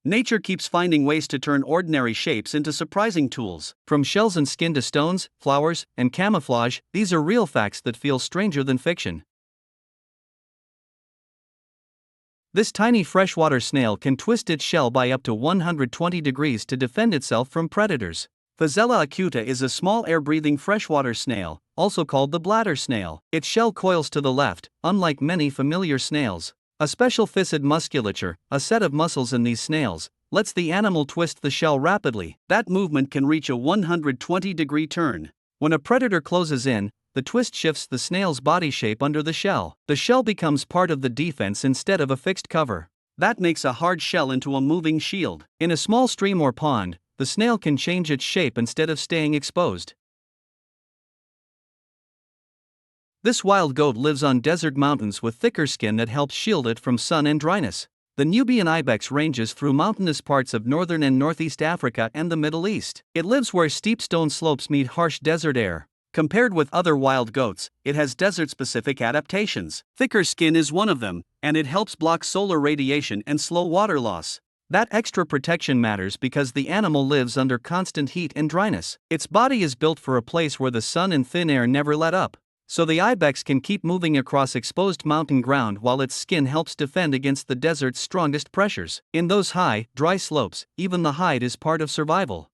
Nature keeps finding ways to turn ordinary shapes into surprising tools. From shells and skin to stones, flowers, and camouflage, these are real facts that feel stranger than fiction. This tiny freshwater snail can twist its shell by up to 120 degrees to defend itself from predators. Phasella acuta is a small air-breathing freshwater snail, also called the bladder snail. Its shell coils to the left, unlike many familiar snails. A special fissed musculature, a set of muscles in these snails, lets the animal twist the shell rapidly. That movement can reach a 120-degree turn. When a predator closes in, the twist shifts the snail's body shape under the shell. The shell becomes part of the defense instead of a fixed cover. That makes a hard shell into a moving shield. In a small stream or pond, the snail can change its shape instead of staying exposed. This wild goat lives on desert mountains with thicker skin that helps shield it from sun and dryness. The Nubian ibex ranges through mountainous parts of northern and northeast Africa and the Middle East. It lives where steep stone slopes meet harsh desert air. Compared with other wild goats, it has desert-specific adaptations. Thicker skin is one of them, and it helps block solar radiation and slow water loss. That extra protection matters because the animal lives under constant heat and dryness. Its body is built for a place where the sun and thin air never let up. So the ibex can keep moving across exposed mountain ground while its skin helps defend against the desert's strongest pressures. In those high, dry slopes, even the hide is part of survival.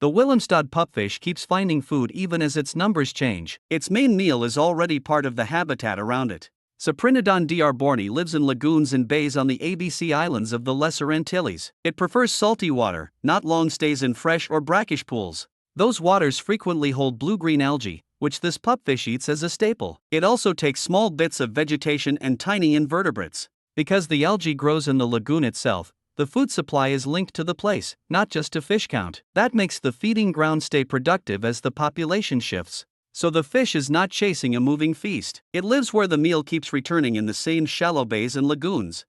The Willemstad pupfish keeps finding food even as its numbers change. Its main meal is already part of the habitat around it. Cyprinodon d'Arborni lives in lagoons and bays on the ABC Islands of the Lesser Antilles. It prefers salty water, not long stays in fresh or brackish pools. Those waters frequently hold blue-green algae, which this pupfish eats as a staple. It also takes small bits of vegetation and tiny invertebrates. Because the algae grows in the lagoon itself, the food supply is linked to the place, not just to fish count. That makes the feeding ground stay productive as the population shifts. So the fish is not chasing a moving feast. It lives where the meal keeps returning in the same shallow bays and lagoons.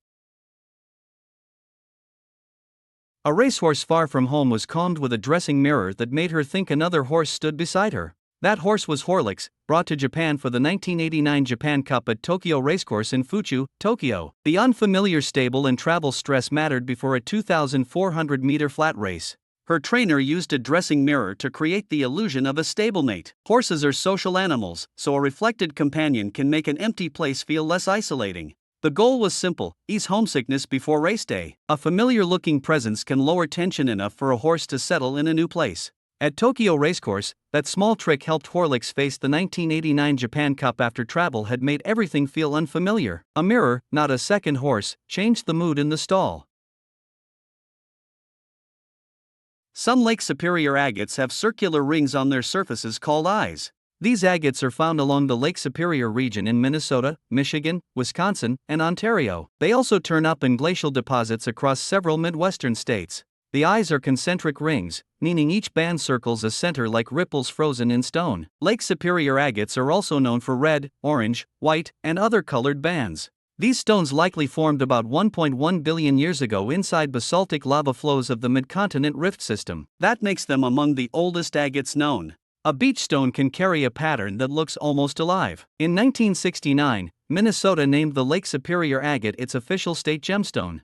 A racehorse far from home was calmed with a dressing mirror that made her think another horse stood beside her. That horse was Horlicks, brought to Japan for the 1989 Japan Cup at Tokyo Racecourse in Fuchu, Tokyo. The unfamiliar stable and travel stress mattered before a 2,400-meter flat race. Her trainer used a dressing mirror to create the illusion of a stablemate. Horses are social animals, so a reflected companion can make an empty place feel less isolating. The goal was simple: ease homesickness before race day. A familiar-looking presence can lower tension enough for a horse to settle in a new place. At Tokyo Racecourse, that small trick helped Horlicks face the 1989 Japan Cup after travel had made everything feel unfamiliar. A mirror, not a second horse, changed the mood in the stall. Some Lake Superior agates have circular rings on their surfaces called eyes. These agates are found along the Lake Superior region in Minnesota, Michigan, Wisconsin, and Ontario. They also turn up in glacial deposits across several Midwestern states. The eyes are concentric rings, meaning each band circles a center like ripples frozen in stone. Lake Superior agates are also known for red, orange, white, and other colored bands. These stones likely formed about 1.1 billion years ago inside basaltic lava flows of the mid-continent rift system. That makes them among the oldest agates known. A beach stone can carry a pattern that looks almost alive. In 1969, Minnesota named the Lake Superior agate its official state gemstone.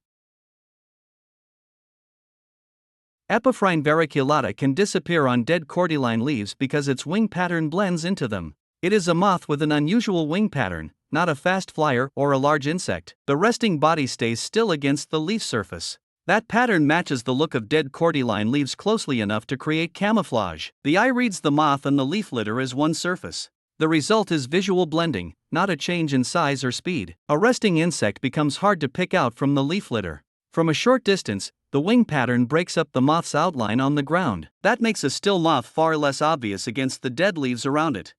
Epiphrine variculata can disappear on dead cordyline leaves because its wing pattern blends into them. It is a moth with an unusual wing pattern, not a fast flyer or a large insect. The resting body stays still against the leaf surface. That pattern matches the look of dead cordyline leaves closely enough to create camouflage. The eye reads the moth and the leaf litter as one surface. The result is visual blending, not a change in size or speed. A resting insect becomes hard to pick out from the leaf litter. From a short distance, the wing pattern breaks up the moth's outline on the ground. That makes a still moth far less obvious against the dead leaves around it.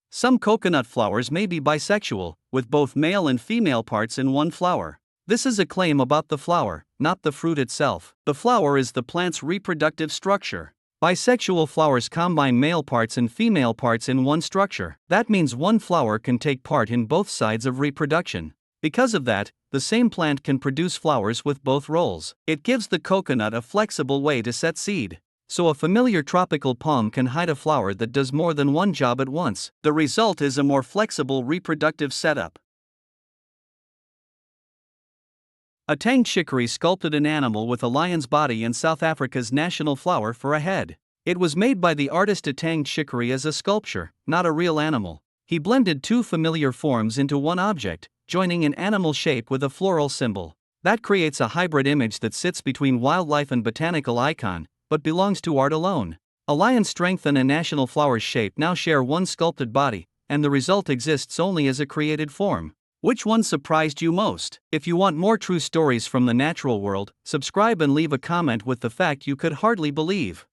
Some coconut flowers may be bisexual, with both male and female parts in one flower. This is a claim about the flower, not the fruit itself. The flower is the plant's reproductive structure. Bisexual flowers combine male parts and female parts in one structure. That means one flower can take part in both sides of reproduction. Because of that, the same plant can produce flowers with both roles. It gives the coconut a flexible way to set seed. So a familiar tropical palm can hide a flower that does more than one job at once. The result is a more flexible reproductive setup. Atang Tshikare sculpted an animal with a lion's body and South Africa's national flower for a head. It was made by the artist Atang Tshikare as a sculpture, not a real animal. He blended two familiar forms into one object, joining an animal shape with a floral symbol. That creates a hybrid image that sits between wildlife and botanical icon, but belongs to art alone. A lion's strength and a national flower's shape now share one sculpted body, and the result exists only as a created form. Which one surprised you most? If you want more true stories from the natural world, subscribe and leave a comment with the fact you could hardly believe.